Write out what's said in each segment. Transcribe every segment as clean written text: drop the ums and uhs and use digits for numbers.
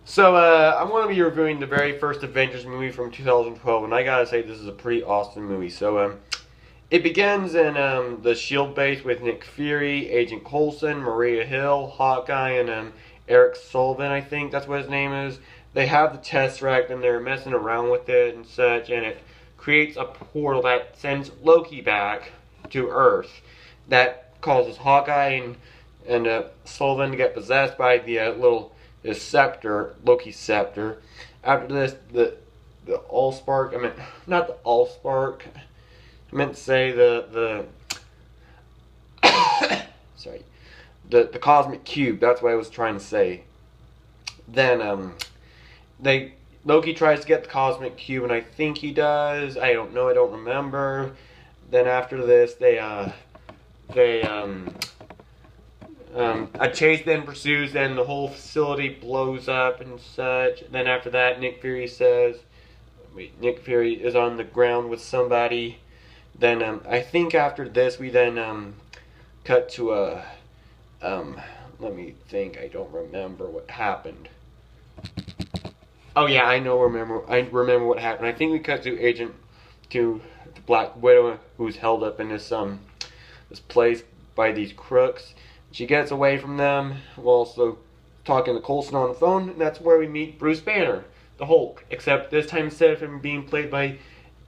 I'm going to be reviewing the very first Avengers movie from 2012, and I gotta say this is a pretty awesome movie. It begins in the Shield base with Nick Fury, Agent Coulson, Maria Hill, Hawkeye, and Eric Sullivan. I think that's what his name is. They have the Tesseract, and they're messing around with it and such, and it creates a portal that sends Loki back to Earth. That causes Hawkeye and Sullivan to get possessed by the scepter, Loki's scepter. After this, the Allspark, I meant, not the Allspark, I meant to say sorry, the Cosmic Cube, that's what I was trying to say. Then, Loki tries to get the Cosmic Cube, and I think he does, I don't know, I don't remember. Then after this, a chase then pursues, and the whole facility blows up and such. Then after that, Nick Fury is on the ground with somebody. Then I think after this, we then cut to let me think, I don't remember what happened. Oh yeah, I remember what happened. I think we cut to the Black Widow, who's held up in this place by these crooks. She gets away from them while also talking to Coulson on the phone, and that's where we meet Bruce Banner, the Hulk. Except this time, instead of him being played by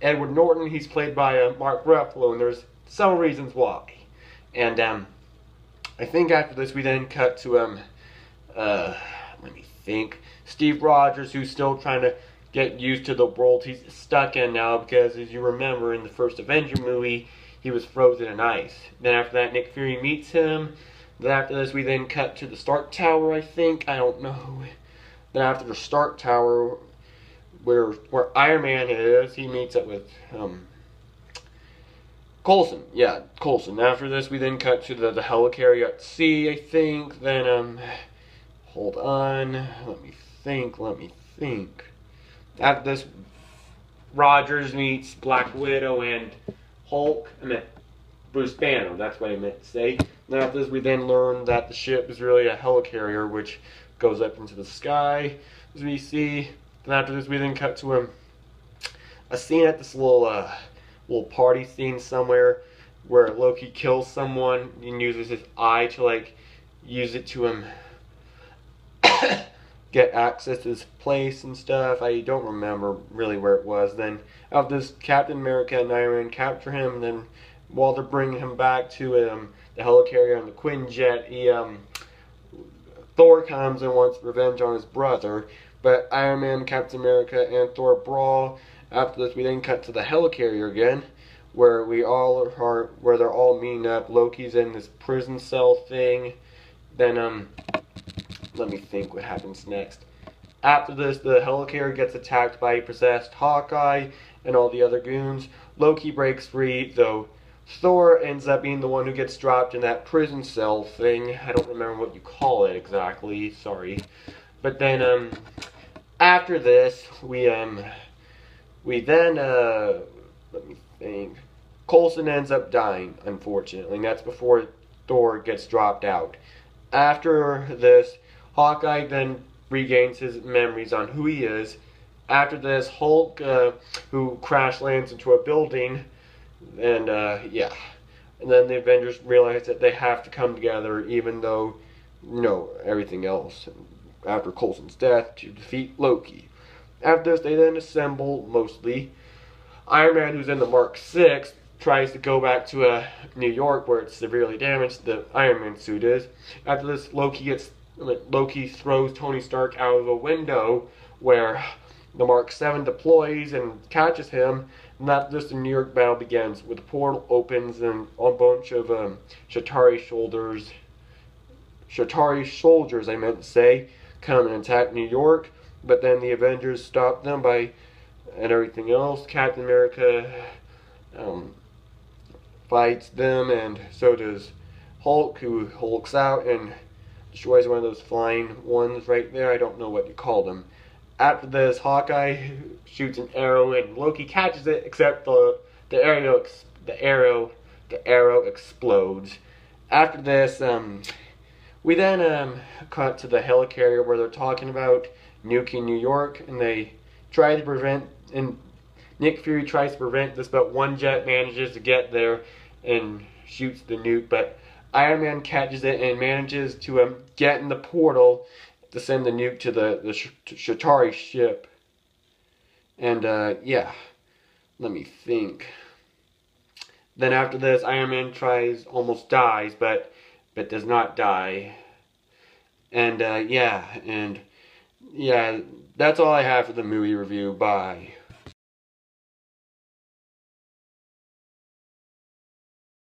Edward Norton, he's played by Mark Ruffalo, and there's several reasons why. And I think after this, we then cut to let me think, Steve Rogers, who's still trying to get used to the world he's stuck in now, because as you remember in the first Avenger movie, he was frozen in ice. Then after that, Nick Fury meets him. Then after this, we then cut to the Stark Tower, I think. I don't know. Then after the Stark Tower, where Iron Man is, he meets up with Coulson. Yeah, Coulson. After this, we then cut to the helicarrier at sea, I think. Then, hold on. Let me think. After this, Rogers meets Black Widow and Hulk. I meant Bruce Banner, that's what I meant to say. Now after this, we then learn that the ship is really a helicarrier, which goes up into the sky, as we see. Then after this, we then cut to a scene at this little party scene somewhere, where Loki kills someone and uses his eye to use it to get access to his place and stuff. I don't remember really where it was. Then after this, Captain America and Iron Man capture him, and then while they're bringing him back to the helicarrier on the Quinjet, Thor comes and wants revenge on his brother. But Iron Man, Captain America, and Thor brawl. After this, we then cut to the helicarrier again, where they're all meeting up. Loki's in this prison cell thing. Then let me think what happens next. After this, the helicarrier gets attacked by a possessed Hawkeye and all the other goons. Loki breaks free, though Thor ends up being the one who gets dropped in that prison cell thing. I don't remember what you call it exactly, sorry. But then, after this, we then, let me think. Coulson ends up dying, unfortunately, and that's before Thor gets dropped out. After this, Hawkeye then regains his memories on who he is. After this, Hulk, who crash lands into a building, and yeah. And then the Avengers realize that they have to come together, even though, everything else, after Coulson's death, to defeat Loki. After this, they then assemble, mostly. Iron Man, who's in the Mark 6, tries to go back to New York, where it's severely damaged, the Iron Man suit is. After this, Loki throws Tony Stark out of a window, where the Mark 7 deploys and catches him. And after this, the New York battle begins, with the portal opens and a bunch of Shatari soldiers, I meant to say, come and attack New York. But then the Avengers stop them and everything else. Captain America fights them, and so does Hulk, who hulks out and destroys one of those flying ones right there. I don't know what you call them. After this, Hawkeye shoots an arrow, and Loki catches it, except the arrow explodes. After this, we then cut to the helicarrier, where they're talking about nuking New York, and they try to prevent, and Nick Fury tries to prevent this, but one jet manages to get there and shoots the nuke, but Iron Man catches it and manages to get in the portal to send the nuke to the Shatari ship. And yeah, let me think. Then after this, Iron Man almost dies, but does not die. And yeah, that's all I have for the movie review. Bye.